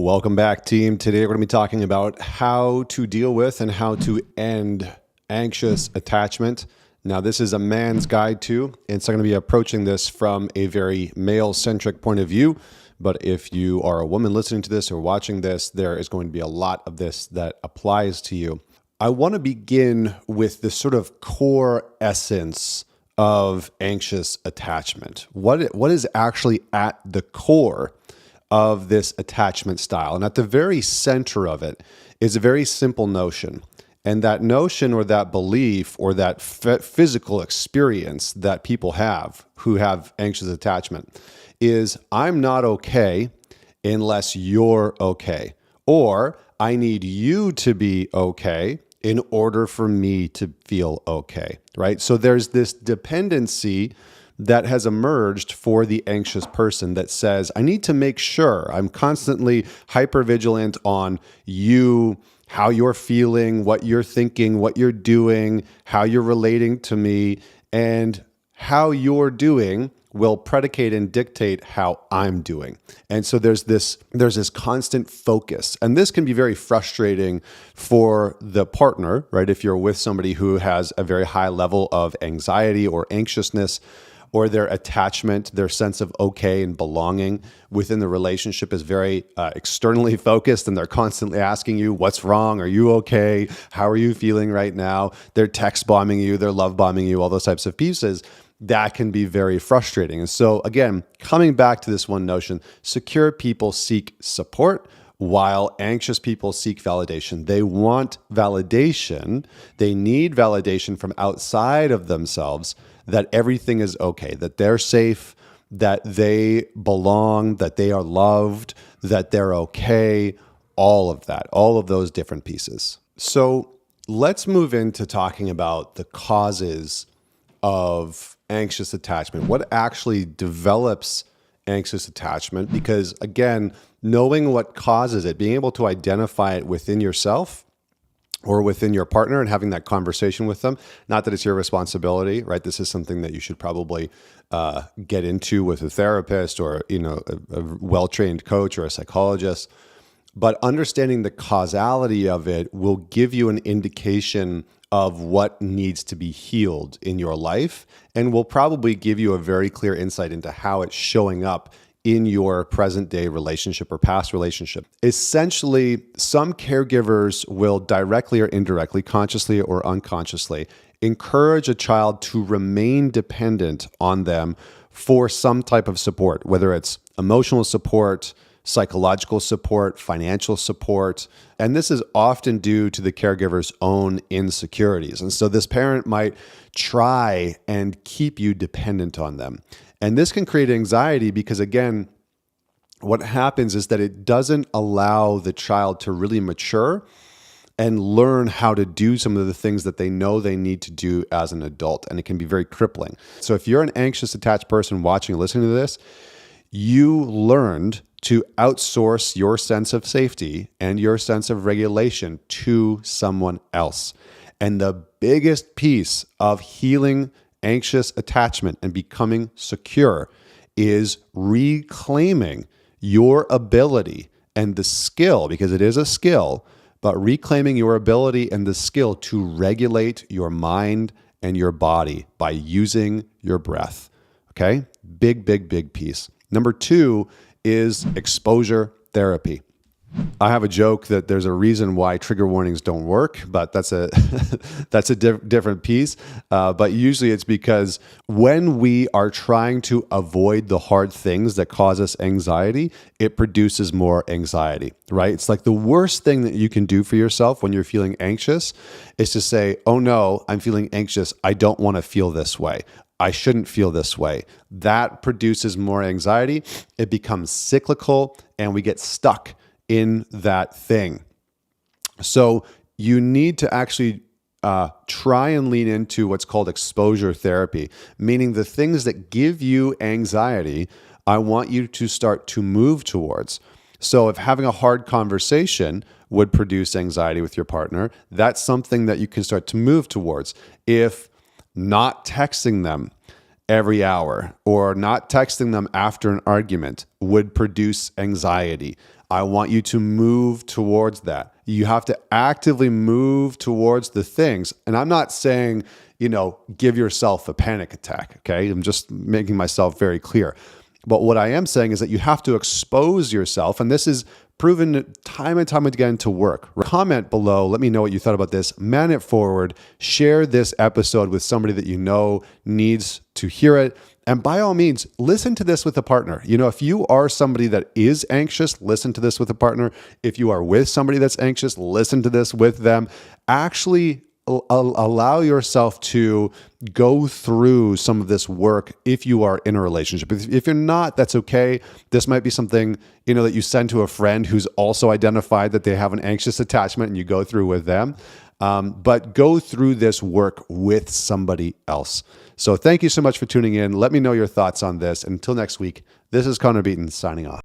Welcome back, team. Today we're going to be talking about how to deal with and how to end anxious attachment. Now, this is a man's guide too, and so I'm going to be approaching this from a very male-centric point of view. But if you are a woman listening to this or watching this, there is going to be a lot of this that applies to you. I want to begin with the sort of core essence of anxious attachment. What is actually at the core of this attachment style? And at the very center of it is a very simple notion. And that notion or that belief or that physical experience that people have who have anxious attachment is, I'm not okay unless you're okay. Or I need you to be okay in order for me to feel okay, right? So there's this dependency that has emerged for the anxious person that says, I need to make sure I'm constantly hypervigilant on you, how you're feeling, what you're thinking, what you're doing, how you're relating to me, and how you're doing will predicate and dictate how I'm doing. And so there's this constant focus. And this can be very frustrating for the partner, right? If you're with somebody who has a very high level of anxiety or anxiousness, or their attachment, their sense of okay and belonging within the relationship is very externally focused, and they're constantly asking you, what's wrong? Are you okay? How are you feeling right now? They're text bombing you, they're love bombing you, all those types of pieces. That can be very frustrating. And so again, coming back to this one notion, secure people seek support, while anxious people seek validation. They want validation. They need validation from outside of themselves that everything is okay, that they're safe, that they belong, that they are loved, that they're okay, all of that, all of those different pieces. So let's move into talking about the causes of anxious attachment. What actually develops anxious attachment? Because again, knowing what causes it, being able to identify it within yourself or within your partner and having that conversation with them, not that it's your responsibility, right? This is something that you should probably get into with a therapist or a well-trained coach or a psychologist. But understanding the causality of it will give you an indication of what needs to be healed in your life and will probably give you a very clear insight into how it's showing up in your present day relationship or past relationship. Essentially, some caregivers will directly or indirectly, consciously or unconsciously, encourage a child to remain dependent on them for some type of support, whether it's emotional support, psychological support, financial support. And this is often due to the caregiver's own insecurities. And so this parent might try and keep you dependent on them. And this can create anxiety because, again, what happens is that it doesn't allow the child to really mature and learn how to do some of the things that they know they need to do as an adult. And it can be very crippling. So if you're an anxious attached person watching or listening to this, you learned to outsource your sense of safety and your sense of regulation to someone else. And the biggest piece of healing anxious attachment and becoming secure is reclaiming your ability and the skill, because it is a skill, but reclaiming your ability and the skill to regulate your mind and your body by using your breath. Okay? Big, big, big piece. Number 2 is exposure therapy. I have a joke that there's a reason why trigger warnings don't work, but that's a different piece. But usually it's because when we are trying to avoid the hard things that cause us anxiety, it produces more anxiety, right? It's like the worst thing that you can do for yourself when you're feeling anxious is to say, oh no, I'm feeling anxious. I don't want to feel this way. I shouldn't feel this way. That produces more anxiety. It becomes cyclical and we get stuck in that thing. So you need to actually try and lean into what's called exposure therapy, meaning the things that give you anxiety, I want you to start to move towards. So if having a hard conversation would produce anxiety with your partner, that's something that you can start to move towards. If not texting them every hour or not texting them after an argument would produce anxiety, I want you to move towards that. You have to actively move towards the things. And I'm not saying, give yourself a panic attack, okay? I'm just making myself very clear. But what I am saying is that you have to expose yourself, and this is proven time and time again to work. Comment below, let me know what you thought about this. Man it forward, share this episode with somebody that you know needs to hear it. And by all means, listen to this with a partner. If you are somebody that is anxious, listen to this with a partner. If you are with somebody that's anxious, listen to this with them. Actually allow yourself to go through some of this work if you are in a relationship. If you're not, that's okay. This might be something, that you send to a friend who's also identified that they have an anxious attachment and you go through with them. But go through this work with somebody else. So thank you so much for tuning in. Let me know your thoughts on this. Until next week, this is Connor Beaton signing off.